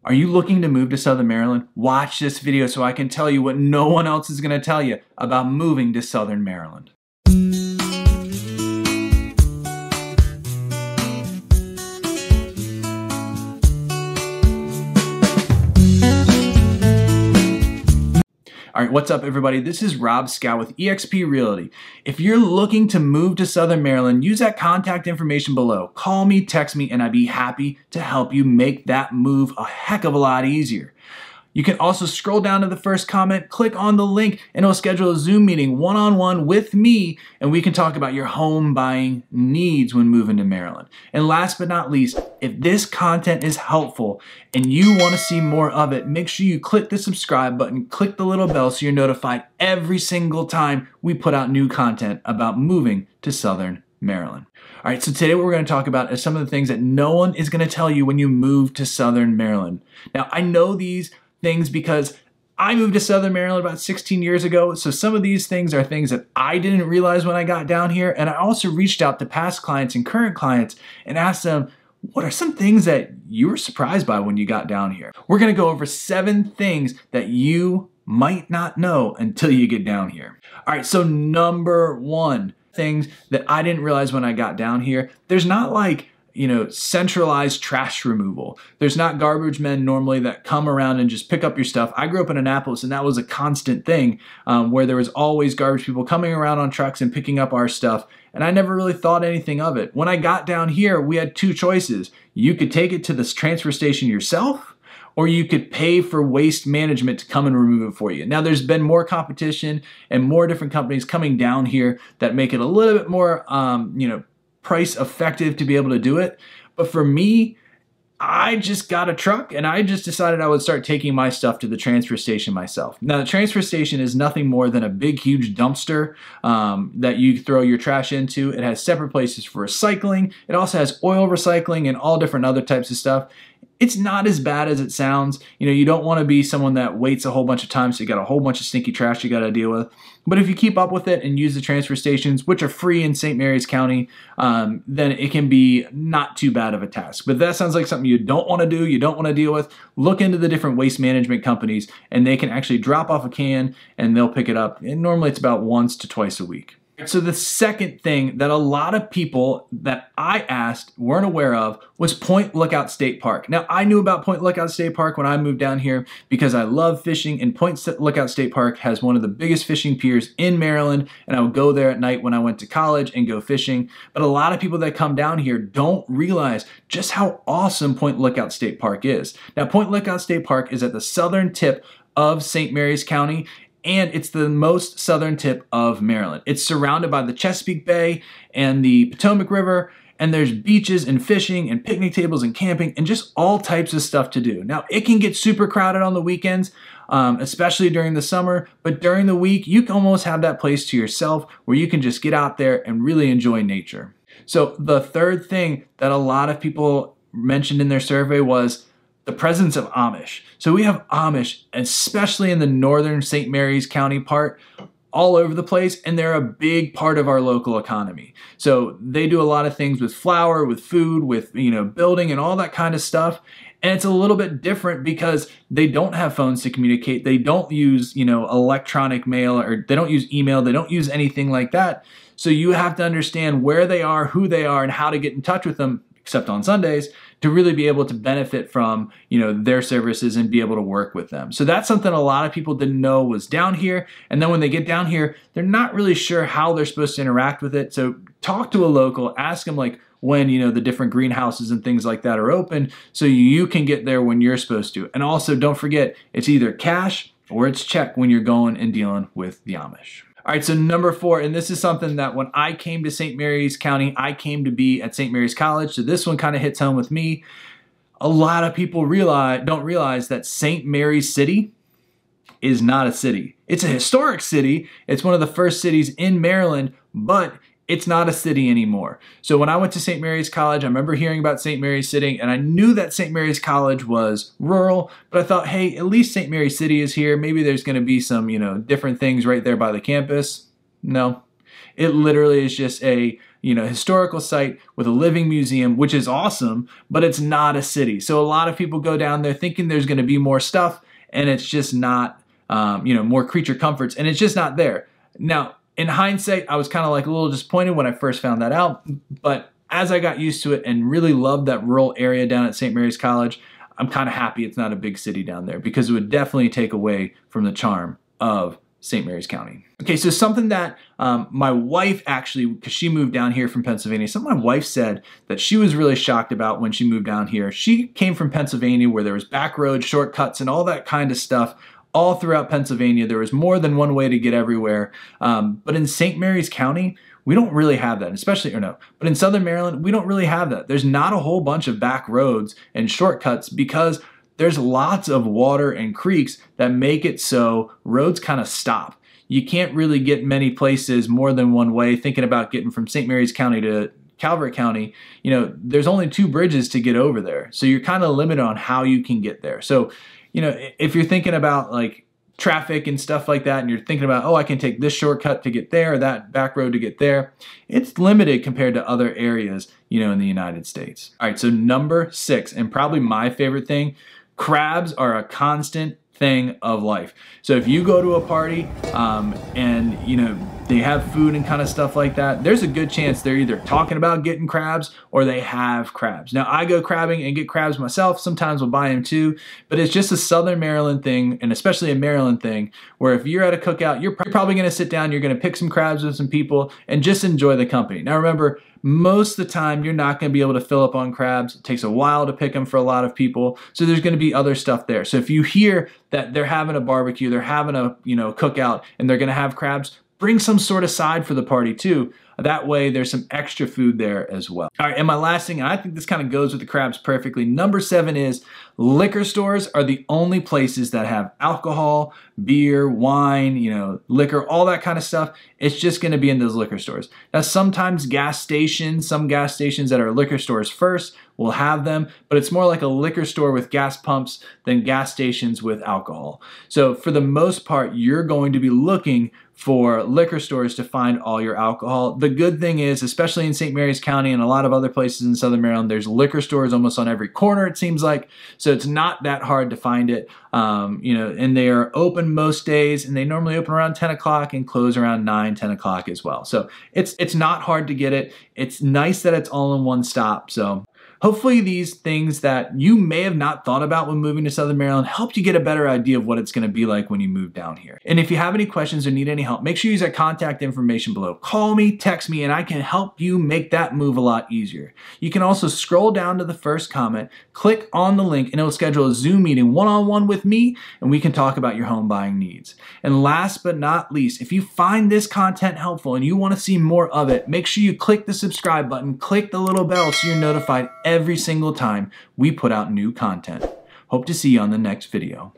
Are you looking to move to Southern Maryland? Watch this video so I can tell you what no one else is going to tell you about moving to Southern Maryland. All right, what's up everybody? This is Rob Schou with eXp Realty. If you're looking to move to Southern Maryland, use that contact information below. Call me, text me, and I'd be happy to help you make that move a heck of a lot easier. You can also scroll down to the first comment, click on the link, and it'll schedule a Zoom meeting one-on-one with me, and we can talk about your home buying needs when moving to Maryland. And last but not least, if this content is helpful and you want to see more of it, make sure you click the subscribe button, click the little bell so you're notified every single time we put out new content about moving to Southern Maryland. All right, so today what we're going to talk about is some of the things that no one is going to tell you when you move to Southern Maryland. Now, I know these things because I moved to Southern Maryland about 16 years ago. So some of these things are things that I didn't realize when I got down here. And I also reached out to past clients and current clients and asked them, what are some things that you were surprised by when you got down here? We're going to go over 7 things that you might not know until you get down here. All right, so number 1, things that I didn't realize when I got down here, there's not like centralized trash removal. There's not garbage men normally that come around and just pick up your stuff. I grew up in Annapolis and that was a constant thing where there was always garbage people coming around on trucks and picking up our stuff. And I never really thought anything of it. When I got down here, we had 2 choices. You could take it to this transfer station yourself, or you could pay for waste management to come and remove it for you. Now there's been more competition and more different companies coming down here that make it a little bit more, price effective to be able to do it. But for me, I just got a truck and I just decided I would start taking my stuff to the transfer station myself. Now the transfer station is nothing more than a big, huge dumpster that you throw your trash into. It has separate places for recycling. It also has oil recycling and all different other types of stuff. It's not as bad as it sounds. You don't want to be someone that waits a whole bunch of time, so you got a whole bunch of stinky trash you got to deal with. But if you keep up with it and use the transfer stations, which are free in St. Mary's County, then it can be not too bad of a task. But if that sounds like something you don't want to do, you don't want to deal with, look into the different waste management companies, and they can actually drop off a can and they'll pick it up. And normally it's about once to twice a week. So the second thing that a lot of people that I asked weren't aware of was Point Lookout State Park. Now I knew about Point Lookout State Park when I moved down here because I love fishing, and Point Lookout State Park has one of the biggest fishing piers in Maryland, and I would go there at night when I went to college and go fishing. But a lot of people that come down here don't realize just how awesome Point Lookout State Park is. Now Point Lookout State Park is at the southern tip of St. Mary's County, and it's the most southern tip of Maryland. It's surrounded by the Chesapeake Bay and the Potomac River, and there's beaches and fishing and picnic tables and camping and just all types of stuff to do. Now, it can get super crowded on the weekends, especially during the summer, but during the week, you can almost have that place to yourself where you can just get out there and really enjoy nature. So the third thing that a lot of people mentioned in their survey was the presence of Amish. So we have Amish, especially in the northern St. Mary's County part, all over the place, and they're a big part of our local economy. So they do a lot of things with flour, with food, with building and all that kind of stuff. And it's a little bit different because they don't have phones to communicate. They don't use, electronic mail, or they don't use email. They don't use anything like that. So you have to understand where they are, who they are, and how to get in touch with them, except on Sundays, to really be able to benefit from, their services and be able to work with them. So that's something a lot of people didn't know was down here. And then when they get down here, they're not really sure how they're supposed to interact with it. So talk to a local, ask them when, the different greenhouses and things like that are open so you can get there when you're supposed to. And also don't forget, it's either cash or it's check when you're going and dealing with the Amish. All right, so number 4, and this is something that when I came to St. Mary's County, I came to be at St. Mary's College, so this one kind of hits home with me. A lot of people don't realize that St. Mary's City is not a city. It's a historic city. It's one of the first cities in Maryland, but it's not a city anymore. So when I went to St. Mary's College, I remember hearing about St. Mary's City, and I knew that St. Mary's College was rural, but I thought, hey, at least St. Mary's City is here. Maybe there's gonna be some, different things right there by the campus. No, it literally is just a historical site with a living museum, which is awesome, but it's not a city. So a lot of people go down there thinking there's going to be more stuff, and it's just not, more creature comforts, and it's just not there. Now, in hindsight, I was kind of like a little disappointed when I first found that out, but as I got used to it and really loved that rural area down at St. Mary's College, I'm kind of happy it's not a big city down there, because it would definitely take away from the charm of St. Mary's County. Okay, so something that my wife actually, because she moved down here from Pennsylvania, something my wife said that she was really shocked about when she moved down here. She came from Pennsylvania where there was back roads, shortcuts, and all that kind of stuff all throughout Pennsylvania. There was more than one way to get everywhere. But in St. Mary's County, we don't really have that, but in Southern Maryland, we don't really have that. There's not a whole bunch of back roads and shortcuts because there's lots of water and creeks that make it so roads kind of stop. You can't really get many places more than one way. Thinking about getting from St. Mary's County to Calvert County, there's only 2 bridges to get over there. So you're kind of limited on how you can get there. So, if you're thinking about like traffic and stuff like that, and you're thinking about, oh, I can take this shortcut to get there, or that back road to get there, it's limited compared to other areas, in the United States. All right, so number 6, and probably my favorite thing, crabs are a constant thing of life. So if you go to a party and they have food and kind of stuff like that, there's a good chance they're either talking about getting crabs or they have crabs. Now, I go crabbing and get crabs myself. Sometimes we'll buy them too, but it's just a Southern Maryland thing, and especially a Maryland thing, where if you're at a cookout, you're probably going to sit down, you're going to pick some crabs with some people and just enjoy the company. Now remember, most of the time you're not going to be able to fill up on crabs. It takes a while to pick them for a lot of people, so there's going to be other stuff there. So if you hear that they're having a barbecue, they're having a cookout, and they're going to have crabs, bring some sort of side for the party too. That way there's some extra food there as well. All right, and my last thing, and I think this kind of goes with the crabs perfectly, number 7 is liquor stores are the only places that have alcohol, beer, wine, liquor, all that kind of stuff. It's just going to be in those liquor stores. Now, sometimes some gas stations that are liquor stores first will have them, but it's more like a liquor store with gas pumps than gas stations with alcohol. So for the most part, you're going to be looking for liquor stores to find all your alcohol. The good thing is, especially in St. Mary's County and a lot of other places in Southern Maryland, there's liquor stores almost on every corner, it seems like. So it's not that hard to find it. And they are open most days, and they normally open around 10 o'clock and close around 9, 10 o'clock as well. So it's not hard to get it. It's nice that it's all in one stop. So hopefully these things that you may have not thought about when moving to Southern Maryland helped you get a better idea of what it's going to be like when you move down here. And if you have any questions or need any help, make sure you use that contact information below. Call me, text me, and I can help you make that move a lot easier. You can also scroll down to the first comment, click on the link, and it will schedule a Zoom meeting one-on-one with me, and we can talk about your home buying needs. And last but not least, if you find this content helpful and you want to see more of it, make sure you click the subscribe button, click the little bell so you're notified every single time we put out new content. Hope to see you on the next video.